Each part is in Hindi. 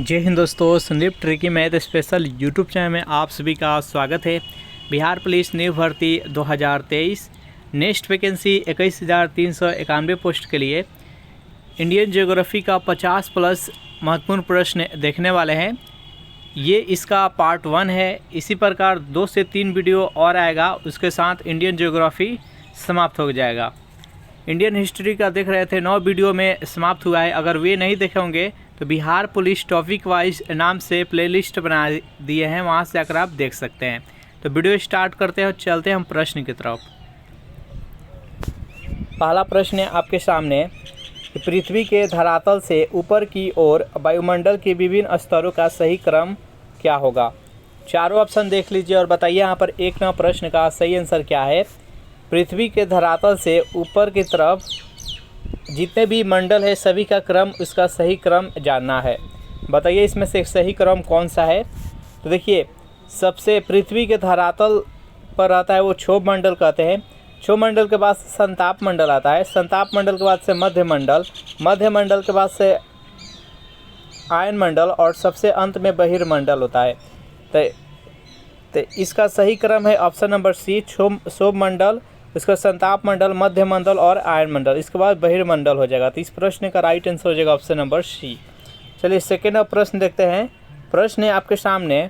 जय हिंद दोस्तों, Sandeep tricky math special YouTube channel में आप सभी का स्वागत है। बिहार पुलिस न्यू भर्ती 2023 नेक्स्ट वैकेंसी 21,391 पोस्ट के लिए इंडियन ज्योग्राफी का 50 प्लस महत्वपूर्ण प्रश्न देखने वाले हैं। ये इसका पार्ट 1 है। इसी प्रकार 2 से 3 वीडियो और आएगा, उसके साथ इंडियन ज्योग्राफी समाप्त हो जाएगा। इंडियन हिस्ट्री का देख रहे थे 9 वीडियो में समाप्त हुआ है। अगर वे नहीं देखे होंगे तो बिहार पुलिस टॉपिक वाइज नाम से प्लेलिस्ट बना दिए हैं, वहां से जाकर आप देख सकते हैं। तो वीडियो स्टार्ट करते हैं और चलते हैं हम प्रश्न की तरफ। पहला प्रश्न है आपके सामने कि पृथ्वी के धरातल से ऊपर की ओर वायुमंडल के विभिन्न स्तरों का सही क्रम क्या होगा। चारों ऑप्शन देख लीजिए और बताइए यहाँ पर 1 नंबर प्रश्न का सही आंसर क्या है। पृथ्वी के धरातल से ऊपर की तरफ जितने भी मंडल है सभी का क्रम, उसका सही क्रम जानना है। बताइए इसमें से सही क्रम कौन सा है। तो देखिए, सबसे पृथ्वी के धरातल पर आता है वो क्षोभ मंडल कहते हैं। क्षोभ मंडल के बाद संताप मंडल आता है। संताप मंडल के बाद से मध्य मंडल, मध्य मंडल के बाद से आयन मंडल और सबसे अंत में बहिर्मंडल होता है। तो इसका सही क्रम है ऑप्शन नंबर सी, क्षोभ मंडल, इसका संताप मंडल, मध्य मंडल और आयन मंडल, इसके बाद बहिर्मंडल हो जाएगा। तो इस प्रश्न का राइट आंसर हो जाएगा ऑप्शन नंबर सी। चलिए सेकेंड प्रश्न देखते हैं। प्रश्न है आपके सामने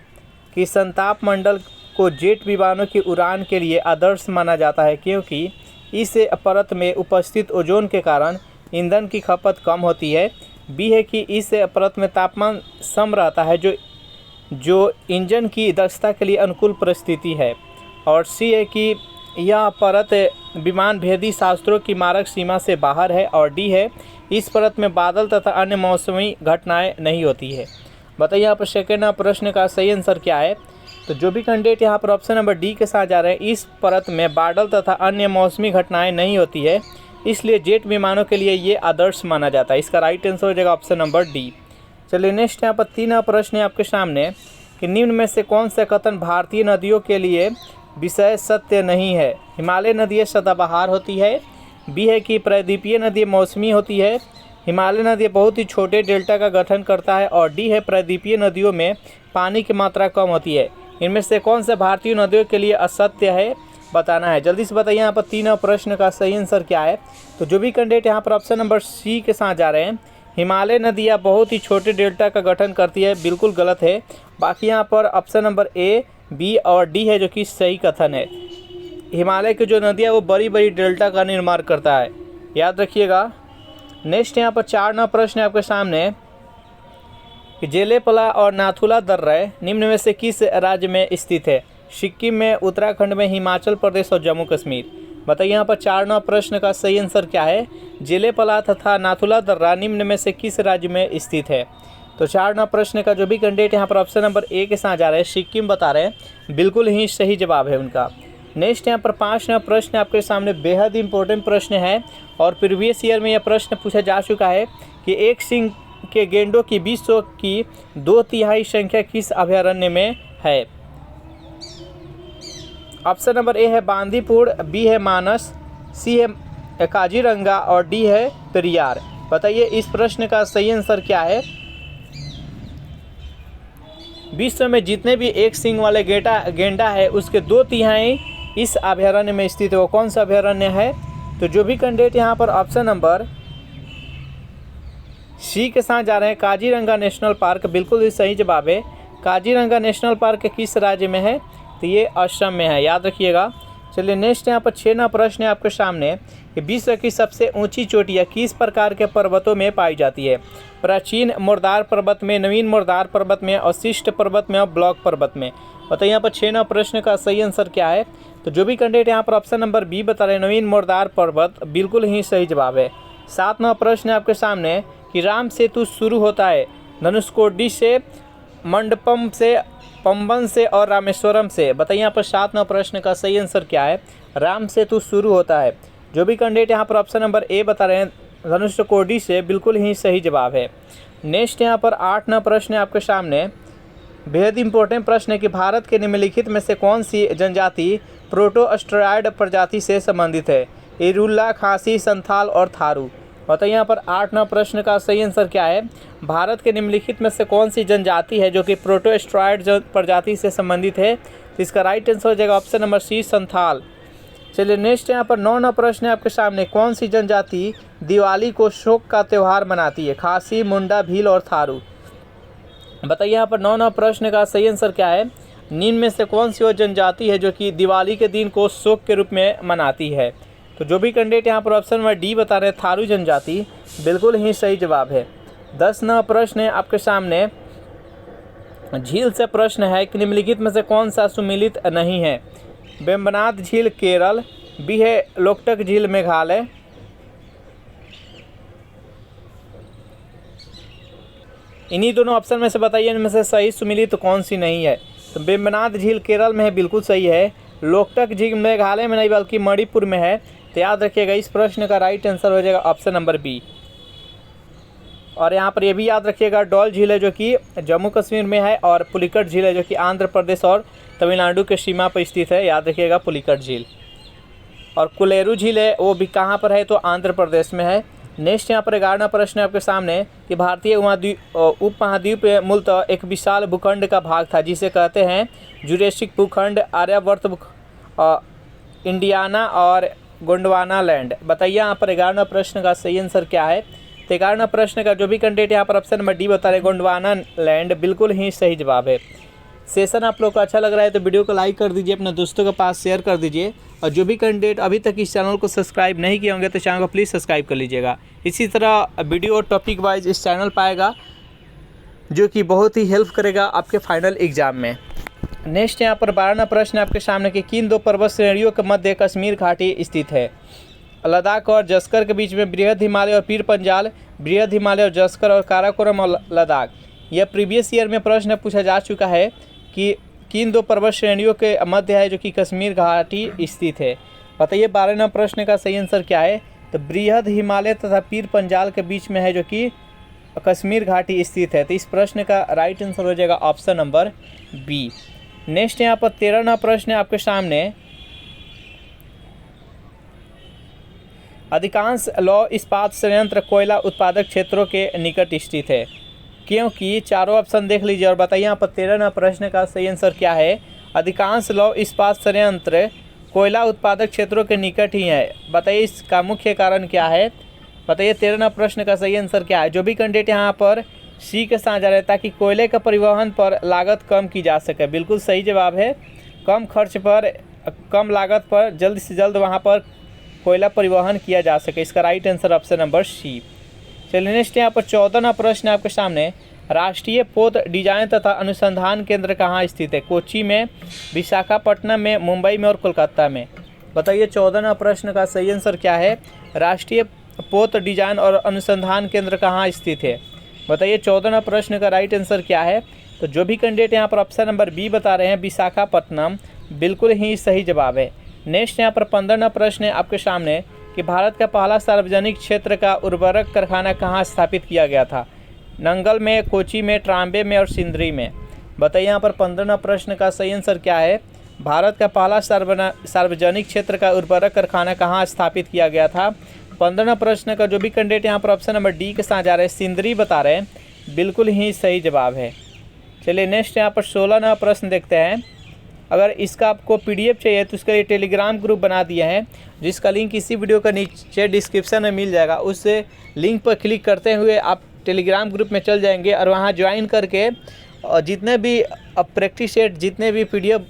कि संताप मंडल को जेट विमानों की उड़ान के लिए आदर्श माना जाता है क्योंकि इस परत में उपस्थित ओजोन के कारण ईंधन की खपत कम होती है। बी है कि इस परत में तापमान सम रहता है जो इंजन की दक्षता के लिए अनुकूल परिस्थिति है। और सी है कि यह परत विमान भेदी शास्त्रों की मारक सीमा से बाहर है। और डी है इस परत में बादल तथा अन्य मौसमी घटनाएं नहीं होती है। बताइए यहाँ पर सेकेंड प्रश्न का सही आंसर क्या है। तो जो भी कैंडिडेट यहाँ पर ऑप्शन नंबर डी के साथ जा रहे हैं, इस परत में बादल तथा अन्य मौसमी घटनाएं नहीं होती है, इसलिए जेट विमानों के लिए ये आदर्श माना जाता है। इसका राइट आंसर हो जाएगा ऑप्शन नंबर डी। चलिए नेक्स्ट यहाँ पर 3 प्रश्न है आपके सामने कि निम्न में से कौन सा कथन भारतीय नदियों के लिए विषय सत्य नहीं है। हिमालय नदियाँ सदाबहार होती है। बी है कि प्रायद्वीपीय नदी मौसमी होती है। हिमालय नदी बहुत ही छोटे डेल्टा का गठन करता है। और डी है प्रायद्वीपीय नदियों में पानी की मात्रा कम होती है। इनमें से कौन सा भारतीय नदियों के लिए असत्य है, बताना है। जल्दी से बताइए यहाँ पर 3 प्रश्न का सही आंसर क्या है। तो जो भी कैंडिडेट यहाँ पर ऑप्शन नंबर सी के साथ जा रहे हैं, हिमालय नदियाँ बहुत ही छोटे डेल्टा का गठन करती है, बिल्कुल गलत है। बाकी यहाँ पर ऑप्शन नंबर ए, बी और डी है जो कि सही कथन है। हिमालय की जो नदियाँ वो बड़ी बड़ी डेल्टा का निर्माण करता है, याद रखिएगा। नेक्स्ट यहाँ पर 4 प्रश्न है आपके सामने कि जेलेपला और नाथुला दर्रा निम्न में से किस राज्य में स्थित है। सिक्किम में, उत्तराखंड में, हिमाचल प्रदेश और जम्मू कश्मीर। बताइए यहाँ पर 4 प्रश्न का सही आंसर क्या है। जेलेपला तथा नाथुला दर्रा निम्न में से किस राज्य में स्थित है। तो 4 प्रश्न का जो भी कैंडिडेट यहाँ पर ऑप्शन नंबर ए के साथ जा रहे हैं, सिक्किम बता रहे हैं, बिल्कुल ही सही जवाब है उनका। नेक्स्ट यहाँ पर 5 प्रश्न आपके सामने बेहद इंपॉर्टेंट प्रश्न है और प्रीवियस ईयर में यह प्रश्न पूछा जा चुका है कि एक सिंह के गेंडों की विश्व की 2/3 संख्या किस अभयारण्य में है। ऑप्शन नंबर ए है बांदीपुर, बी है मानस, सी है काजीरंगा और डी है पेरियार। बताइए इस प्रश्न का सही आंसर क्या है। विश्व में जितने भी एक सिंग वाले गेंडा है उसके 2/3 इस अभयारण्य में स्थित है। वो कौन सा अभयारण्य है। तो जो भी कैंडिडेट यहाँ पर ऑप्शन नंबर सी के साथ जा रहे हैं, काजीरंगा नेशनल पार्क, बिल्कुल ही सही जवाब है। काजीरंगा नेशनल पार्क किस राज्य में है। तो ये असम में है, याद रखिएगा। चलिए नेक्स्ट यहाँ पर 6 प्रश्न है आपके सामने कि विश्व की सबसे ऊंची चोटियाँ किस प्रकार के पर्वतों में पाई जाती है। प्राचीन मुर्दार पर्वत में, नवीन मुर्दार पर्वत में, अवशिष्ट पर्वत में और ब्लॉक पर्वत में। बताइए यहाँ पर 6 प्रश्न का सही आंसर क्या है। तो जो भी कैंडिडेट यहाँ पर ऑप्शन नंबर बी बता रहे हैं, नवीन मुर्दार पर्वत, बिल्कुल ही सही जवाब है। 7 प्रश्न है आपके सामने कि राम सेतु शुरू होता है धनुषकोडी से, मंडपम से, पंबन से और रामेश्वरम से। बताइए यहाँ पर 7 प्रश्न का सही आंसर क्या है। राम सेतु शुरू होता है। जो भी कैंडिडेट यहाँ पर ऑप्शन नंबर ए बता रहे हैं, धनुषकोडी से, बिल्कुल ही सही जवाब है। नेक्स्ट यहाँ पर 8 प्रश्न है आपके सामने, बेहद इंपॉर्टेंट प्रश्न है कि भारत के निम्नलिखित में से कौन सी जनजाति प्रोटो अस्ट्रॉयड प्रजाति से संबंधित है। इरुल्ला, खासी, संथाल और थारू। बताइए यहाँ पर 8वां प्रश्न का सही आंसर क्या है। भारत के निम्नलिखित में से कौन सी जनजाति है जो कि प्रोटोस्ट्राइड प्रजाति से संबंधित है। तो इसका राइट आंसर हो जाएगा ऑप्शन नंबर सी, संथाल। चलिए नेक्स्ट यहाँ पर 9वां प्रश्न है आपके सामने। कौन सी जनजाति दिवाली को शोक का त्यौहार मनाती है। खासी, मुंडा, भील और थारू। बताइए यहाँ पर 9वां प्रश्न का सही आंसर क्या है। निम्न में से कौन सी वो जनजाति है जो कि दिवाली के दिन को शोक के रूप में मनाती है। तो जो भी कैंडिडेट यहाँ पर ऑप्शन नंबर डी बता रहे हैं, थारू जनजाति, बिल्कुल ही सही जवाब है। 10वां प्रश्न है आपके सामने। झील से प्रश्न है कि निम्नलिखित में से कौन सा सुमिलित नहीं है। वेम्बनाथ झील केरल, बी है लोकटक झील मेघालय, इन्हीं दोनों ऑप्शन में से बताइए इनमें से सही सुमिलित कौन सी नहीं है। तो वेम्बनाथ झील केरल में है, बिल्कुल सही है। लोकटक झील मेघालय में नहीं बल्कि मणिपुर में है। तो याद रखिएगा इस प्रश्न का राइट आंसर हो जाएगा ऑप्शन नंबर बी। और यहाँ पर ये भी याद रखिएगा डोल झील है जो कि जम्मू कश्मीर में है, और पुलिकट झील है जो कि आंध्र प्रदेश और तमिलनाडु के सीमा पर स्थित है। याद रखिएगा पुलिकट झील। और कुलेरू झील है वो भी कहाँ पर है, तो आंध्र प्रदेश में है। नेक्स्ट यहाँ पर 11वां प्रश्न है आपके सामने कि भारतीय उपमहाद्वीप मूलतः एक विशाल भूखंड का भाग था जिसे कहते हैं जुरेसिक भूखंड, आर्यावर्त, इंडियाना और गोंडवाना लैंड। बताइए यहाँ पर 11वां प्रश्न का सही आंसर क्या है। तो 11वां प्रश्न का जो भी कैंडिडेट यहाँ पर ऑप्शन नंबर डी बता रहे गोंडवाना लैंड, बिल्कुल ही सही जवाब है। सेशन आप लोग को अच्छा लग रहा है तो वीडियो को लाइक कर दीजिए, अपने दोस्तों के पास शेयर कर दीजिए। और जो भी कैंडिडेट अभी तक इस चैनल को सब्सक्राइब नहीं किए होंगे तो चैनल को प्लीज़ सब्सक्राइब कर लीजिएगा। इसी तरह वीडियो टॉपिक वाइज इस चैनल पाएगा जो कि बहुत ही हेल्प करेगा आपके फाइनल एग्जाम में। नेक्स्ट यहाँ पर 12वां प्रश्न आपके सामने कि किन दो पर्वत श्रेणियों के मध्य कश्मीर घाटी स्थित है। लद्दाख और जस्कर के बीच में बृहद हिमालय और पीर पंजाल, बृहद हिमालय और जस्कर और काराकोरम और लद्दाख। यह प्रीवियस ईयर में प्रश्न पूछा जा चुका है कि किन दो पर्वत श्रेणियों के मध्य है जो कि कश्मीर घाटी स्थित है। बताइए 12वां प्रश्न का सही आंसर क्या है। तो बृहद हिमालय तथा पीर पंजाल के बीच में है जो कि कश्मीर घाटी स्थित है। तो इस प्रश्न का राइट आंसर हो जाएगा ऑप्शन नंबर बी। नेक्स्ट यहाँ पर 13वां प्रश्न है आपके सामने। अधिकांश लौह इस्पात संयंत्र कोयला उत्पादक क्षेत्रों के निकट स्थित है क्योंकि चारों ऑप्शन देख लीजिए और बताइए यहाँ पर 13वां प्रश्न का सही आंसर क्या है। अधिकांश लौह इस्पात संयंत्र कोयला उत्पादक क्षेत्रों के निकट ही है। बताइए इसका मुख्य कारण क्या है। बताइए 13वां प्रश्न का सही आंसर क्या है। जो भी कैंडिडेट यहाँ पर सी के साथ जा रहे हैं ताकि कोयले का परिवहन पर लागत कम की जा सके, बिल्कुल सही जवाब है। कम खर्च पर, कम लागत पर जल्द से जल्द वहाँ पर कोयला परिवहन किया जा सके। इसका right answer option number C. चलिए नेक्स्ट यहाँ पर 14वां प्रश्न आपके सामने। राष्ट्रीय पोत डिजाइन तथा अनुसंधान केंद्र कहाँ स्थित है। कोच्चि में, विशाखापट्टनम में, मुंबई में और कोलकाता में। बताइए 14वां प्रश्न का सही आंसर क्या है। राष्ट्रीय पोत डिजाइन और अनुसंधान केंद्र कहाँ स्थित है। बताइए 14वां प्रश्न का राइट आंसर क्या है। तो जो भी कैंडिडेट यहाँ पर ऑप्शन नंबर बी बता रहे हैं विशाखापट्टनम, बिल्कुल ही सही जवाब है। नेक्स्ट यहाँ पर 15वां प्रश्न है आपके सामने कि भारत का पहला सार्वजनिक क्षेत्र का उर्वरक कारखाना कहाँ स्थापित किया गया था। नंगल में, कोच्चि में, ट्राम्बे में और सिंदरी में। बताइए यहाँ पर 15वां प्रश्न का सही आंसर क्या है। भारत का पहला सार्वजनिक क्षेत्र का उर्वरक कारखाना कहाँ स्थापित किया गया था। 15वां प्रश्न का जो भी कैंडिडेट यहाँ पर ऑप्शन नंबर डी के साथ जा रहे हैं सिंदरी बता रहे हैं, बिल्कुल ही सही जवाब है। चलिए नेक्स्ट यहाँ पर 16वां प्रश्न देखते हैं। अगर इसका आपको पीडीएफ चाहिए तो इसके लिए टेलीग्राम ग्रुप बना दिया है जिसका लिंक इसी वीडियो का नीचे डिस्क्रिप्शन में मिल जाएगा। उस लिंक पर क्लिक करते हुए आप टेलीग्राम ग्रुप में चल जाएंगे और वहां ज्वाइन करके जितने भी प्रैक्टिस सेट, जितने भी पीडीएफ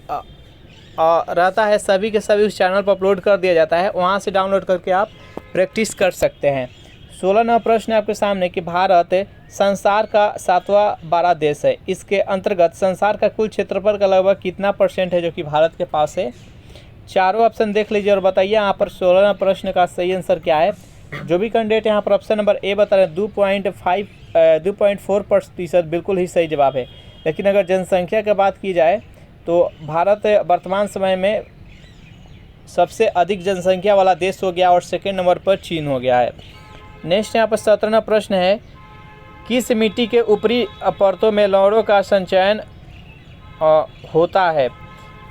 रहता है सभी के सभी उस चैनल पर अपलोड कर दिया जाता है। वहां से डाउनलोड करके आप प्रैक्टिस कर सकते हैं। 16वां प्रश्न आपके सामने कि भारत संसार का 7वां बड़ा देश है। इसके अंतर्गत संसार का कुल क्षेत्रफल का लगभग कितना % है जो कि भारत के पास है। चारों ऑप्शन देख लीजिए और बताइए यहाँ पर 16वां प्रश्न का सही आंसर क्या है। जो भी कैंडिडेट यहाँ पर ऑप्शन नंबर ए बता रहे हैं 2.4%, बिल्कुल ही सही जवाब है। लेकिन अगर जनसंख्या की बात की जाए तो भारत वर्तमान समय में सबसे अधिक जनसंख्या वाला देश हो गया और सेकेंड नंबर पर चीन हो गया है। नेक्स्ट यहाँ पर 17वां प्रश्न है किस मिट्टी के ऊपरी परतों में लवणों का संचयन होता है।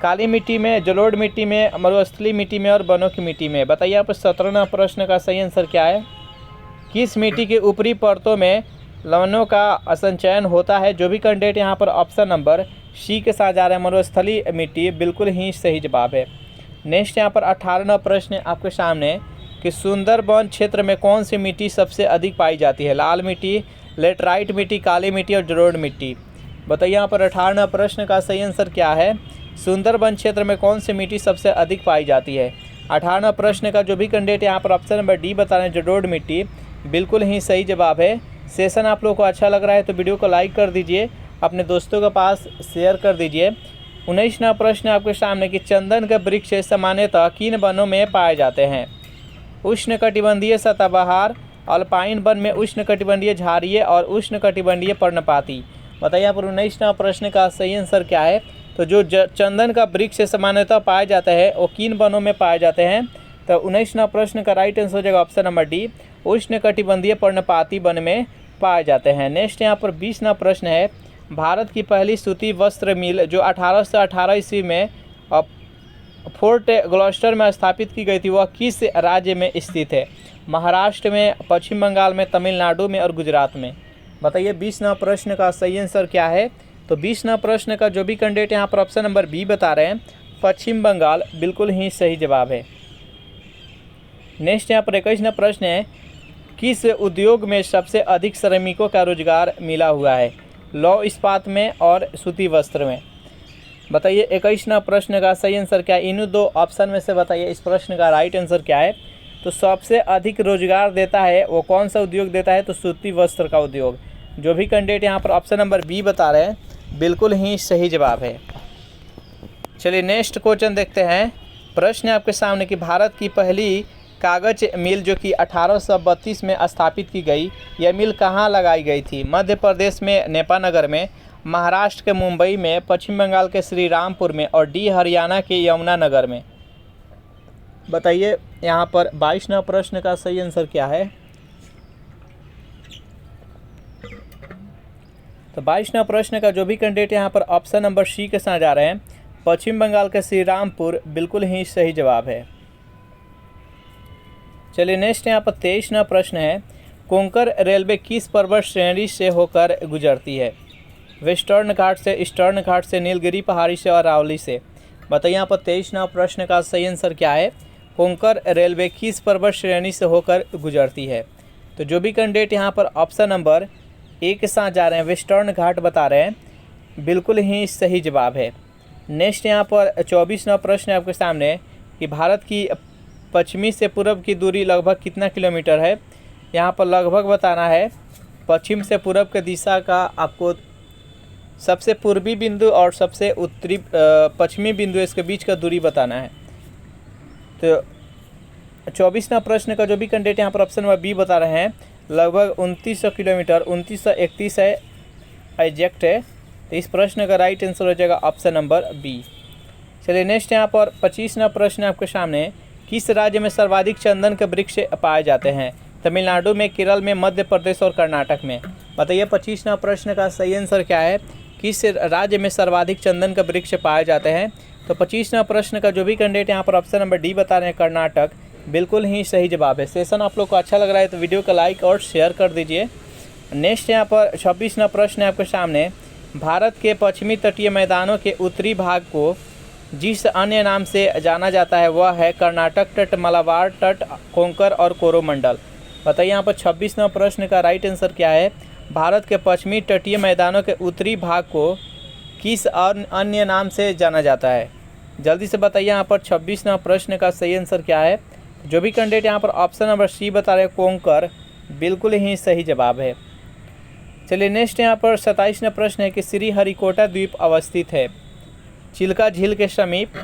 काली मिट्टी में, जलोढ़ मिट्टी में, मरुस्थलीय मिट्टी में और वनों की मिट्टी में। बताइए यहाँ पर 17वां प्रश्न का सही आंसर क्या है। किस मिट्टी के ऊपरी परतों में लवणों का संचयन होता है? जो भी कैंडिडेट यहाँ पर ऑप्शन नंबर सी के साथ जा रहे हैं, मरुस्थलीय मिट्टी, बिल्कुल ही सही जवाब है। नेक्स्ट यहाँ पर 18वां प्रश्न आपके सामने कि सुंदरबन क्षेत्र में कौन सी मिट्टी सबसे अधिक पाई जाती है? लाल मिट्टी, लेटराइट मिट्टी, काली मिट्टी और जलोढ़ मिट्टी। बताइए यहाँ पर 18वां प्रश्न का सही आंसर क्या है? सुंदरबन क्षेत्र में कौन सी मिट्टी सबसे अधिक पाई जाती है? 18वां प्रश्न का जो भी कैंडिडेट यहाँ पर ऑप्शन नंबर डी बता रहे हैं, जलोढ़ मिट्टी, बिल्कुल ही सही जवाब है। सेशन आप लोग को अच्छा लग रहा है तो वीडियो को लाइक कर दीजिए, अपने दोस्तों के पास शेयर कर दीजिए। 19वां प्रश्न आपके सामने कि चंदन के वृक्ष सामान्यतः किन वनों में पाए जाते हैं? उष्णकटिबंधीय सदाबहार, अल्पाइन वन में उष्णकटिबंधीय झाड़िये और उष्णकटिबंधीय पर्णपाती। बताइए यहाँ पर 19वां प्रश्न का सही आंसर क्या है? तो जो चंदन का वृक्ष सामान्यतः पाया जाता है वो किन वनों में पाए जाते हैं? तो 19वां प्रश्न का राइट आंसर हो जाएगा ऑप्शन नंबर डी, उष्णकटिबंधीय पर्णपाती वन में पाए जाते हैं। नेक्स्ट यहाँ पर 20वां प्रश्न है, भारत की पहली सूती वस्त्र मिल जो 1818 ईस्वी में फोर्ट ग्लॉस्टर में स्थापित की गई थी वह किस राज्य में स्थित है? महाराष्ट्र में, पश्चिम बंगाल में, तमिलनाडु में और गुजरात में। बताइए 20वां प्रश्न का सही आंसर क्या है? तो 20वां प्रश्न का जो भी कैंडिडेट यहाँ पर ऑप्शन नंबर बी बता रहे हैं, पश्चिम बंगाल, बिल्कुल ही सही जवाब है। नेक्स्ट यहाँ पर 21वां प्रश्न है, किस उद्योग में सबसे अधिक श्रमिकों का रोजगार मिला हुआ है? लौह इस्पात में और सूती वस्त्र में। बताइए 21वां प्रश्न का सही आंसर क्या है? इन दो ऑप्शन में से बताइए इस प्रश्न का राइट आंसर क्या है? तो सबसे अधिक रोजगार देता है वो कौन सा उद्योग देता है? तो सूती वस्त्र का उद्योग। जो भी कैंडिडेट यहाँ पर ऑप्शन नंबर बी बता रहे हैं, बिल्कुल ही सही जवाब है। चलिए नेक्स्ट क्वेश्चन देखते हैं। प्रश्न है आपके सामने कि भारत की पहली कागज मिल जो कि 1832 में स्थापित की गई, यह मिल कहाँ लगाई गई थी? मध्य प्रदेश में नेपानगर में, महाराष्ट्र के मुंबई में, पश्चिम बंगाल के श्री रामपुर में और डी हरियाणा के यमुनानगर में। बताइए यहाँ पर 22वां प्रश्न का सही आंसर क्या है? तो 22वां प्रश्न का जो भी कैंडिडेट यहाँ पर ऑप्शन नंबर सी के साथ जा रहे हैं, पश्चिम बंगाल के श्री रामपुर, बिल्कुल ही सही जवाब है। चलिए नेक्स्ट यहाँ पर 23वां प्रश्न है, कोंकण रेलवे किस पर्वत श्रेणी से होकर गुजरती है? वेस्टर्न घाट से, ईस्टर्न घाट से, नीलगिरी पहाड़ी से और अरावली से। बताइए यहाँ पर 23वां प्रश्न का सही आंसर क्या है? कोंकण रेलवे किस पर्वत श्रेणी से होकर गुजरती है? तो जो भी कैंडिडेट यहाँ पर ऑप्शन नंबर ए के साथ जा रहे हैं, वेस्टर्न घाट बता रहे हैं, बिल्कुल ही सही जवाब है। नेक्स्ट यहाँ पर 24वां प्रश्न है आपके सामने कि भारत की पश्चिमी से पूर्व की दूरी लगभग कितना किलोमीटर है? यहाँ पर लगभग बताना है। पश्चिम से पूर्व की दिशा का आपको सबसे पूर्वी बिंदु और सबसे उत्तरी पश्चिमी बिंदु इसके बीच का दूरी बताना है। तो 24वां प्रश्न का जो भी कैंडिडेट यहाँ पर ऑप्शन नंबर बी बता रहे हैं, लगभग 2900 किलोमीटर, 2931 है, एग्जैक्ट है। तो इस प्रश्न का राइट आंसर हो जाएगा ऑप्शन नंबर बी। चलिए नेक्स्ट यहाँ पर 25वां प्रश्न आपके सामने, किस राज्य में सर्वाधिक चंदन के वृक्ष पाए जाते हैं? तमिलनाडु में, केरल में, मध्य प्रदेश और कर्नाटक में। बताइए 25वां प्रश्न का सही आंसर क्या है? किस राज्य में सर्वाधिक चंदन के वृक्ष पाए जाते हैं? तो 25वां प्रश्न का जो भी कैंडिडेट यहाँ पर ऑप्शन नंबर डी बता रहे हैं, कर्नाटक, बिल्कुल ही सही जवाब है। सेशन आप लोग को अच्छा लग रहा है तो वीडियो को लाइक और शेयर कर दीजिए। नेक्स्ट यहाँ पर 26वां प्रश्न है आपके सामने, भारत के पश्चिमी तटीय मैदानों के उत्तरी भाग को जिस अन्य नाम से जाना जाता है वह है कर्नाटक तट, मलाबार तट, कोंकण और कोरोमंडल। बताइए यहाँ पर 26वां प्रश्न का राइट आंसर क्या है? भारत के पश्चिमी तटीय मैदानों के उत्तरी भाग को किस अन्य नाम से जाना जाता है? जल्दी से बताइए यहाँ पर 26वां प्रश्न का सही आंसर क्या है? जो भी कैंडिडेट यहाँ पर ऑप्शन नंबर सी बता रहे हैं, कोंकण, बिल्कुल ही सही जवाब है। चलिए नेक्स्ट यहाँ पर 27वां प्रश्न है कि श्रीहरिकोटा द्वीप अवस्थित है? चिल्का झील के समीप,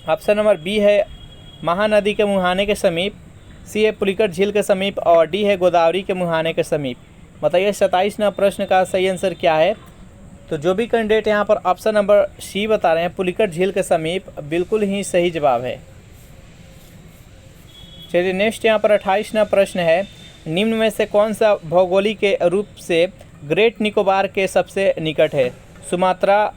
ऑप्शन नंबर बी है महानदी के मुहाने के समीप, सी है पुलिकट झील के समीप और डी है गोदावरी के मुहाने के समीप। बताइए 27वां प्रश्न का सही आंसर क्या है? तो जो भी कैंडिडेट यहाँ पर ऑप्शन नंबर सी बता रहे हैं, पुलिकट झील के समीप, बिल्कुल ही सही जवाब है। चलिए नेक्स्ट यहाँ पर 28वां प्रश्न है, निम्न में से कौन सा भौगोलिक के रूप से ग्रेट निकोबार के सबसे निकट है? सुमात्रा,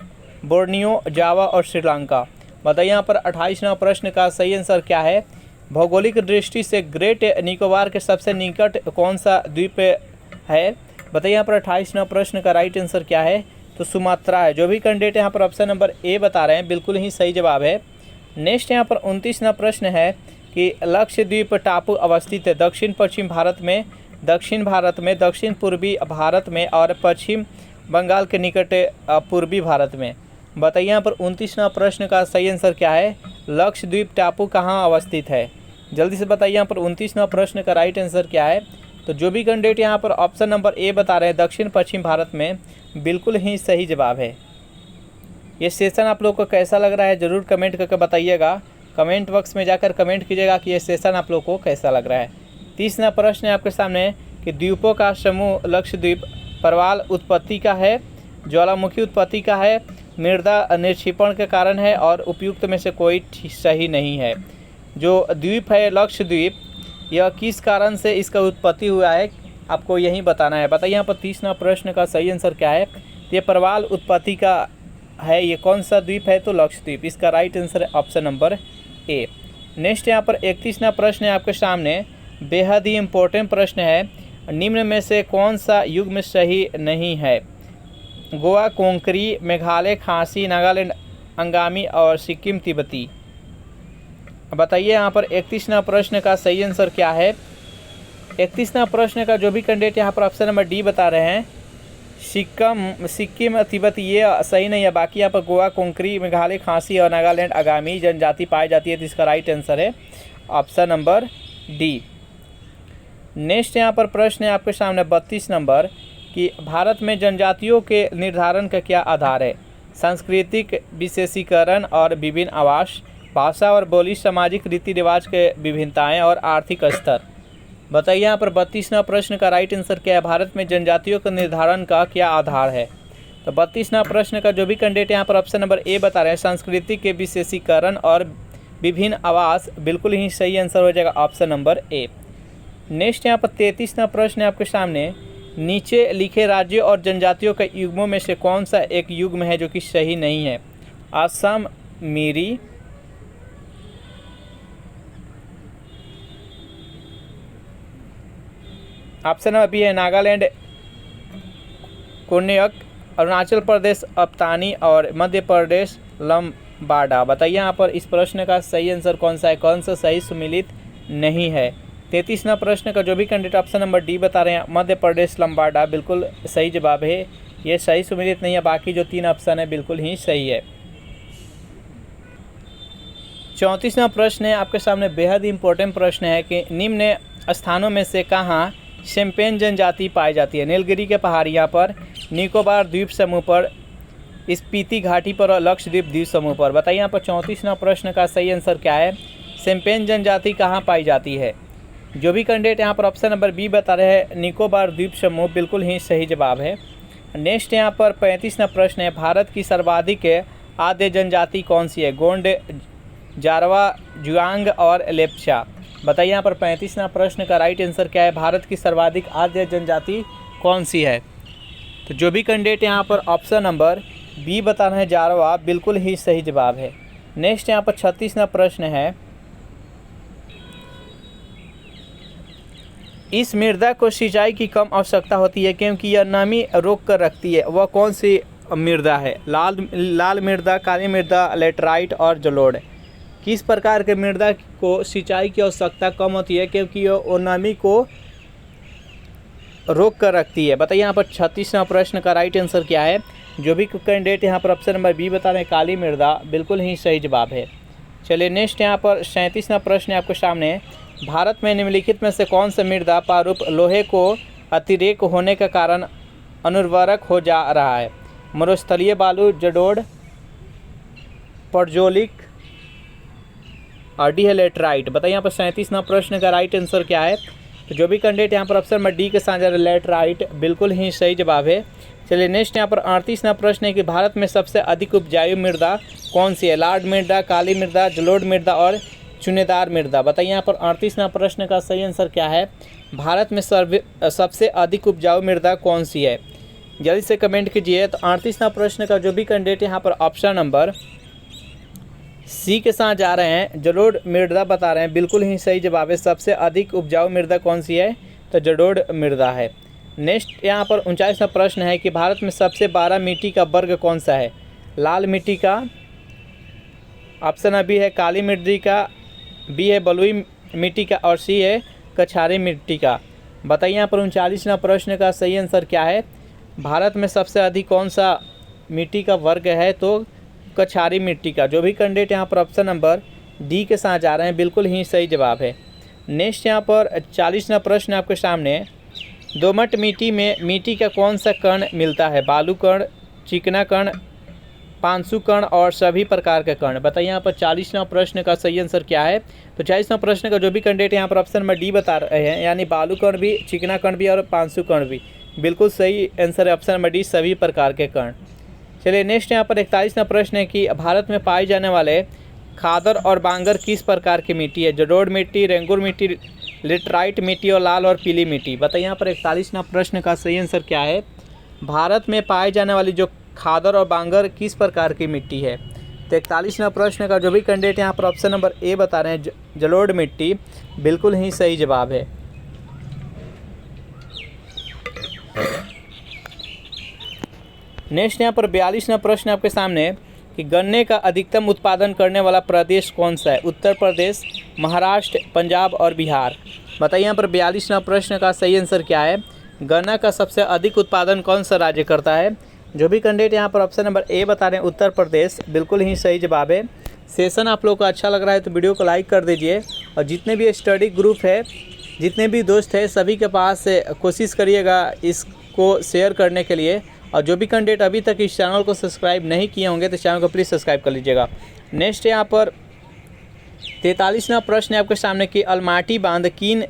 बोर्नियो, जावा और श्रीलंका। बताइए यहाँ पर 28वां प्रश्न का सही आंसर क्या है? भौगोलिक दृष्टि से ग्रेट निकोबार के सबसे निकट कौन सा द्वीप है? बताइए यहाँ पर 28वां प्रश्न का राइट आंसर क्या है? तो सुमात्रा है। जो भी कैंडिडेट यहाँ पर ऑप्शन नंबर ए बता रहे हैं बिल्कुल ही सही जवाब है। नेक्स्ट यहाँ पर 29वां प्रश्न है कि लक्षद्वीप टापू अवस्थित है दक्षिण पश्चिम भारत में, दक्षिण पूर्वी भारत में और पश्चिम बंगाल के निकट पूर्वी भारत में। बताइए यहाँ पर 29वां प्रश्न का सही आंसर क्या है? लक्षद्वीप टापू कहाँ अवस्थित है? जल्दी से बताइए यहाँ पर 29वां प्रश्न का राइट आंसर क्या है? तो जो भी कैंडिडेट यहाँ पर ऑप्शन नंबर ए बता रहे हैं दक्षिण पश्चिम भारत में, बिल्कुल ही सही जवाब है। ये सेशन आप लोग को कैसा लग रहा है ज़रूर कमेंट करके बताइएगा। कमेंट बॉक्स में जाकर कमेंट कीजिएगा कि ये सेशन आप लोग को कैसा लग रहा है। 30वां प्रश्न है आपके सामने कि द्वीपों का समूह लक्षद्वीप प्रवाल उत्पत्ति का है, ज्वालामुखी उत्पत्ति का है, मृदा निक्षेपण के कारण है और उपयुक्त में से कोई सही नहीं है। जो द्वीप है लक्षद्वीप, यह किस कारण से इसका उत्पत्ति हुआ है आपको यही बताना है। बताइए यहाँ पर 30वां प्रश्न का सही आंसर क्या है? ये प्रवाल उत्पत्ति का है। ये कौन सा द्वीप है? तो लक्षद्वीप। इसका राइट आंसर है ऑप्शन नंबर ए। नेक्स्ट यहाँ पर 31वां प्रश्न है आपके सामने, बेहद ही इम्पोर्टेंट प्रश्न है। निम्न में से कौन सा युग्म सही नहीं है? गोवा, कोंकणी, मेघालय, खासी, नागालैंड, अंगामी और सिक्किम तिब्बती। बताइए यहाँ पर 31वां प्रश्न का सही आंसर क्या है? 31वां प्रश्न का जो भी कैंडिडेट यहाँ पर ऑप्शन नंबर डी बता रहे हैं सिक्किम तिब्बत, ये सही नहीं है। बाकी यहाँ पर गोवा, कोंकणी, मेघालय, खासी और नागालैंड आगामी जनजाति पाई जाती है, तो इसका राइट आंसर है ऑप्शन नंबर डी। नेक्स्ट यहाँ पर प्रश्न है आपके सामने 32 नंबर कि भारत में जनजातियों के निर्धारण का क्या आधार है? सांस्कृतिक विशेषीकरण और विभिन्न आवास, भाषा और बोली, सामाजिक रीति रिवाज के विभिन्नताएं और आर्थिक स्तर। बताइए यहाँ पर 32वां प्रश्न का राइट आंसर क्या है? भारत में जनजातियों के निर्धारण का क्या आधार है? तो 32वां प्रश्न का जो भी कैंडिडेट यहाँ पर ऑप्शन नंबर ए बता रहे हैं सांस्कृतिक के विशेषीकरण और विभिन्न आवास, बिल्कुल ही सही आंसर हो जाएगा ऑप्शन नंबर ए। नेक्स्ट यहाँ पर 33वां प्रश्न है आपके सामने, नीचे लिखे राज्यों और जनजातियों के युग्मों में से कौन सा एक युग्म है जो कि सही नहीं है? असम, मिरी, ऑप्शन नंबर बी है नागालैंड, कोन्याक, अरुणाचल प्रदेश अप्तानी और मध्य प्रदेश लम्बाडा। बताइए यहाँ पर इस प्रश्न का सही आंसर कौन सा है? कौन सा सही सुमिलित नहीं है? 33वां प्रश्न का जो भी कैंडिडेट ऑप्शन नंबर डी बता रहे हैं मध्य प्रदेश लम्बाडा, बिल्कुल सही जवाब है। ये सही सुमिलित नहीं है, बाकी जो 3 ऑप्शन है बिल्कुल ही सही है। 34वां प्रश्न है आपके सामने, बेहद इंपॉर्टेंट प्रश्न है कि निम्न स्थानों में से कहाँ शेम्पेन जनजाति पाई जाती है? नीलगिरी के पहाड़ियाँ पर, निकोबार द्वीप समूह पर, स्पीति घाटी पर और लक्षद्वीप द्वीप समूह पर। बताइए यहाँ पर 34वां प्रश्न का सही आंसर क्या है? शेम्पेन जनजाति कहाँ पाई जाती है? जो भी कैंडिडेट यहाँ पर ऑप्शन नंबर बी बता रहे हैं निकोबार द्वीप समूह, बिल्कुल ही सही जवाब है। नेक्स्ट यहाँ पर 35वां प्रश्न है, भारत की सर्वाधिक आद्य जनजाति कौन सी है? गोंड, जारवा, जुआंग और लेप्चा। बताइए यहाँ पर 35वां प्रश्न का राइट आंसर क्या है? भारत की सर्वाधिक आद्य जनजाति कौन सी है? तो जो भी कैंडिडेट यहाँ पर ऑप्शन नंबर बी बता रहे हैं जारवा, बिल्कुल ही सही जवाब है। नेक्स्ट यहाँ पर 36वां प्रश्न है, इस मृदा को सिंचाई की कम आवश्यकता होती है क्योंकि यह नमी रोक कर रखती है, वह कौन सी मृदा है? लाल मृदा, काली मृदा, लेटराइट और जलोढ़। किस प्रकार के मृदा को सिंचाई की आवश्यकता कम होती है क्योंकि वो नमी को रोक कर रखती है? बताइए यहाँ पर 36वां प्रश्न का राइट आंसर क्या है? जो भी कैंडिडेट यहाँ पर ऑप्शन नंबर बी बता रहे हैं काली मृदा, बिल्कुल ही सही जवाब है। चलिए नेक्स्ट यहाँ पर 37वां प्रश्न है आपके सामने, भारत में निम्नलिखित में से कौन सा मृदा प्रारूप लोहे को अतिरेक होने के कारण अनुर्वरक हो जा रहा है? मरुस्थलीय बालू, जलोढ़, पर्जोलिक और डी है लेटराइट। बताइए यहाँ पर 37वां प्रश्न का राइट आंसर क्या है? तो जो भी कैंडिडेट यहाँ पर ऑप्शन नंबर डी के साथ लेटराइट, बिल्कुल ही सही जवाब है। चलिए नेक्स्ट यहाँ पर 38वां प्रश्न है कि भारत में सबसे अधिक उपजाऊ मृदा कौन सी है? लाल मृदा, काली मृदा, जलोढ़ मृदा और चुनेदार मृदा। बताइए यहाँ पर 38वां प्रश्न का सही आंसर क्या है? भारत में सबसे अधिक उपजाऊ मृदा कौन सी है? जल्दी से कमेंट कीजिए। तो 38वां प्रश्न का जो भी कैंडिडेट यहाँ पर ऑप्शन नंबर सी के साथ जा रहे हैं, जलोढ़ मृदा बता रहे हैं, बिल्कुल ही सही जवाब है। सबसे अधिक उपजाऊ मृदा कौन सी है, तो जलोढ़ मृदा है। नेक्स्ट यहाँ पर 49वां प्रश्न है कि भारत में सबसे 12 मिट्टी का वर्ग कौन सा है। लाल मिट्टी का, ऑप्शन बी है काली मिट्टी का, बी है बलुई मिट्टी का और सी है कछारी मिट्टी का। बताइए यहाँ पर 39वां प्रश्न का सही आंसर क्या है। भारत में सबसे अधिक कौन सा मिट्टी का वर्ग है, तो कछारी मिट्टी का। जो भी कैंडिडेट यहाँ पर ऑप्शन नंबर डी के साथ जा रहे हैं, बिल्कुल ही सही जवाब है। नेक्स्ट यहाँ पर 40वां प्रश्न आपके सामने, दोमट मिट्टी में मिट्टी का कौन सा कण मिलता है। बालू कण, चिकना कण, पांसु कण और सभी प्रकार के कण। बताइए यहाँ पर 40वां प्रश्न का सही आंसर क्या है। तो 40वां प्रश्न का जो भी कैंडिडेट यहाँ पर ऑप्शन नंबर डी बता रहे हैं, यानी बालू कण भी, चिकना कण भी और पांसु कण भी, बिल्कुल सही आंसर है ऑप्शन नंबर डी, सभी प्रकार के कण। चलिए नेक्स्ट यहाँ पर 41वां प्रश्न है कि भारत में पाए जाने वाले खादर और बांगर किस प्रकार की मिट्टी है। जलोढ़ मिट्टी, रेंगुर मिट्टी, लेटराइट मिट्टी और लाल और पीली मिट्टी। बताइए यहाँ पर 41वां प्रश्न का सही आंसर क्या है। भारत में पाए जाने वाली जो खादर और बांगर किस प्रकार की मिट्टी है। तो 41वां प्रश्न का जो भी कैंडिडेट यहाँ पर ऑप्शन नंबर ए बता रहे हैं, जलोढ़ मिट्टी, बिल्कुल ही सही जवाब है। नेक्स्ट यहाँ पर 42वां प्रश्न आपके सामने कि गन्ने का अधिकतम उत्पादन करने वाला प्रदेश कौन सा है। उत्तर प्रदेश, महाराष्ट्र, पंजाब और बिहार। बताइए यहाँ पर 42वां प्रश्न का सही आंसर क्या है। गन्ना का सबसे अधिक उत्पादन कौन सा राज्य करता है। जो भी कैंडिडेट यहाँ पर ऑप्शन नंबर ए बता रहे हैं, उत्तर प्रदेश, बिल्कुल ही सही जवाब है। सेशन आप लोग को अच्छा लग रहा है तो वीडियो को लाइक कर दीजिए, और जितने भी स्टडी ग्रुप है, जितने भी दोस्त हैं, सभी के पास कोशिश करिएगा इसको शेयर करने के लिए। और जो भी कैंडिडेट अभी तक इस चैनल को सब्सक्राइब नहीं किए होंगे तो चैनल को प्लीज़ सब्सक्राइब कर लीजिएगा। नेक्स्ट यहाँ पर 43वां प्रश्न है आपके सामने कि अलमाटी बांध किन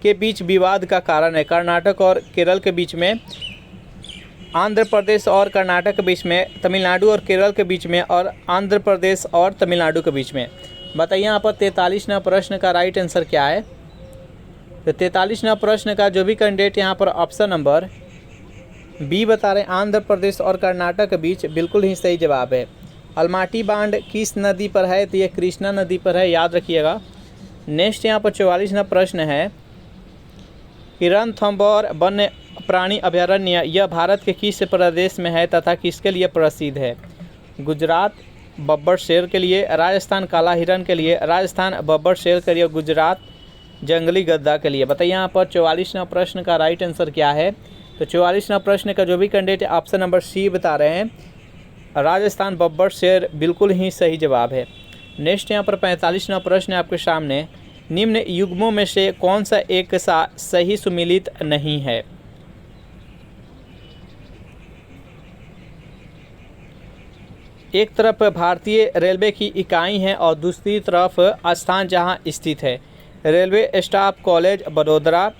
के बीच विवाद का कारण है। कर्नाटक और केरल के बीच में, आंध्र प्रदेश और कर्नाटक के बीच में, तमिलनाडु और केरल के बीच में, और आंध्र प्रदेश और तमिलनाडु के बीच में। बताइए यहाँ पर 43वां प्रश्न का राइट आंसर क्या है। तो 43वां प्रश्न का जो भी कैंडिडेट यहाँ पर ऑप्शन नंबर बी बता रहे हैं, आंध्र प्रदेश और कर्नाटक के बीच, बिल्कुल ही सही जवाब है। अलमाटी बांध किस नदी पर है, तो ये कृष्णा नदी पर है, याद रखिएगा। नेक्स्ट यहाँ पर 44वां प्रश्न है कि रणथंभौर वन्य प्राणी अभयारण्य यह भारत के किस प्रदेश में है तथा किसके लिए प्रसिद्ध है। गुजरात बब्बर शेर के लिए, राजस्थान काला हिरण के लिए, राजस्थान बब्बर शेर के लिए, गुजरात जंगली गद्दा के लिए। बताइए यहाँ पर 44वां प्रश्न का राइट आंसर क्या है। तो 44वां प्रश्न का जो भी कैंडिडेट ऑप्शन नंबर सी बता रहे हैं, राजस्थान बब्बर शेर, बिल्कुल ही सही जवाब है। नेक्स्ट यहाँ पर 45वां प्रश्न है आपके सामने, निम्न युग्मों में से कौन सा एक सही सुमेलित नहीं है। एक तरफ भारतीय रेलवे की इकाई है और दूसरी तरफ स्थान जहां स्थित है। रेलवे स्टाफ कॉलेज बड़ोदरा,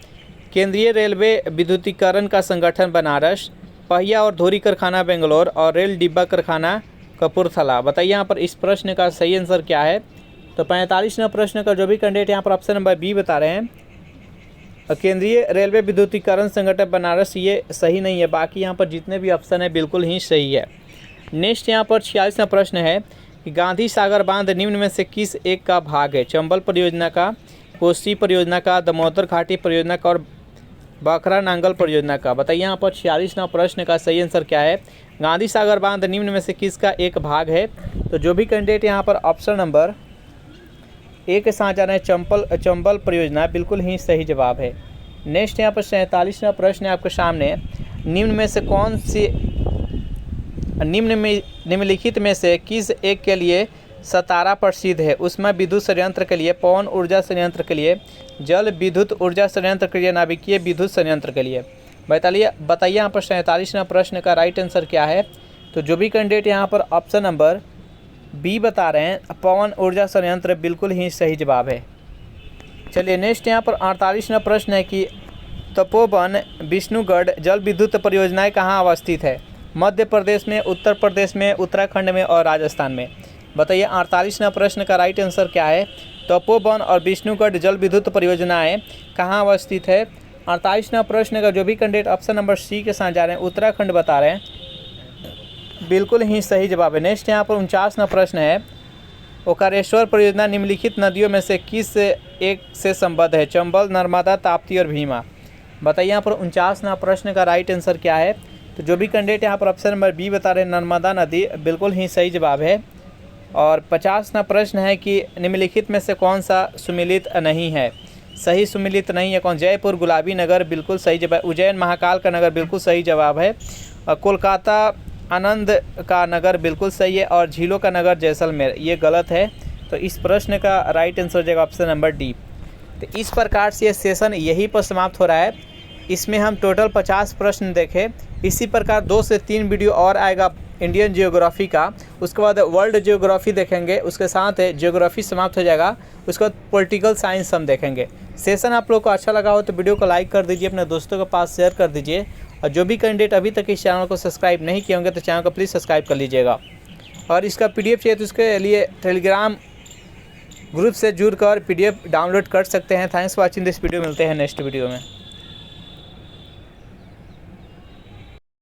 केंद्रीय रेलवे विद्युतीकरण का संगठन बनारस, पहिया और धुरी कारखाना बेंगलोर और रेल डिब्बा कारखाना कपूरथला। बताइए यहाँ पर इस प्रश्न का सही आंसर क्या है। तो 45वां प्रश्न का जो भी कैंडिडेट यहाँ पर ऑप्शन नंबर बी बता रहे हैं, केंद्रीय रेलवे विद्युतीकरण संगठन बनारस, ये सही नहीं है। बाकी यहाँ पर जितने भी ऑप्शन है बिल्कुल ही सही है। नेक्स्ट यहाँ पर 46वां प्रश्न है कि गांधी सागर बांध निम्न में से किस एक का भाग है। चंबल परियोजना का, कोसी परियोजना का, दामोदर घाटी परियोजना का और बाखरा नांगल परियोजना का। बताइए यहाँ पर 46वां प्रश्न का सही आंसर क्या है। गांधी सागर बांध निम्न में से किसका एक भाग है। तो जो भी कैंडिडेट यहाँ पर ऑप्शन नंबर ए के साथ जा रहे हैं, चंबल परियोजना, बिल्कुल ही सही जवाब है। नेक्स्ट यहाँ पर 47वां प्रश्न है आपके सामने, निम्न में से कौन सी निम्नलिखित में से किस एक के लिए सतारा प्रसिद्ध है। उसमें विद्युत संयंत्र के लिए, पवन ऊर्जा संयंत्र के लिए, जल विद्युत ऊर्जा संयंत्र के लिए, नाभिकीय विद्युत संयंत्र के लिए। बताइए यहाँ पर 47वां प्रश्न का राइट आंसर क्या है। तो जो भी कैंडिडेट यहाँ पर ऑप्शन नंबर बी बता रहे हैं, पवन ऊर्जा संयंत्र, बिल्कुल ही सही जवाब है। चलिए नेक्स्ट यहाँ पर 48वां प्रश्न है कि तपोवन विष्णुगढ़ जल विद्युत परियोजनाएं कहाँ अवस्थित है। मध्य प्रदेश में, उत्तर प्रदेश में, उत्तराखंड में और राजस्थान में। बताइए 48वां प्रश्न का राइट आंसर क्या है। तपोवन और विष्णुगढ़ जल विद्युत परियोजनाएं कहाँ अवस्थित है। 48वां प्रश्न का जो भी कैंडिडेट ऑप्शन नंबर सी के साथ जा रहे हैं, उत्तराखंड बता रहे हैं, बिल्कुल ही सही जवाब है। नेक्स्ट यहाँ पर 49वां प्रश्न है ओकारेश्वर परियोजना निम्नलिखित नदियों में से किस एक से संबद्ध है? चंबल, नर्मदा, ताप्ती और भीमा। बताइए यहाँ पर 49वां प्रश्न का राइट आंसर क्या है? तो जो भी कैंडिडेट यहाँ पर ऑप्शन नंबर बी बता रहे हैं नर्मदा नदी, बिल्कुल ही सही जवाब है। और 50वां प्रश्न है कि निम्नलिखित में से कौन सा सुमिलित नहीं है? सही सुमिलित नहीं है कौन? जयपुर, गुलाबी नगर बिल्कुल सही जवाब। उज्जैन महाकाल का नगर बिल्कुल सही जवाब है। और कोलकाता आनंद का नगर बिल्कुल सही है। और झीलों का नगर जैसलमेर ये गलत है। तो इस प्रश्न का राइट आंसर हो जाएगा ऑप्शन नंबर डी। तो इस प्रकार से ये सेशन यहीं पर समाप्त हो रहा है। इसमें हम टोटल 50 प्रश्न देखे। इसी प्रकार 2 से 3 वीडियो और आएगा इंडियन जियोग्राफी का, उसके बाद वर्ल्ड जियोग्राफी देखेंगे, उसके साथ जियोग्राफी समाप्त हो जाएगा, उसके बाद पॉलिटिकल साइंस हम देखेंगे। सेशन आप लोग को अच्छा लगा हो तो वीडियो को लाइक कर दीजिए, अपने दोस्तों के पास शेयर कर दीजिए। और जो भी कैंडिडेट अभी तक इस चैनल को सब्सक्राइब नहीं किए होंगे तो चैनल को प्लीज़ सब्सक्राइब कर लीजिएगा। और इसका PDF चाहिए तो उसके लिए टेलीग्राम ग्रुप से जुड़कर PDF डाउनलोड कर सकते हैं। Thanks for watching this video. मिलते हैं नेक्स्ट वीडियो में।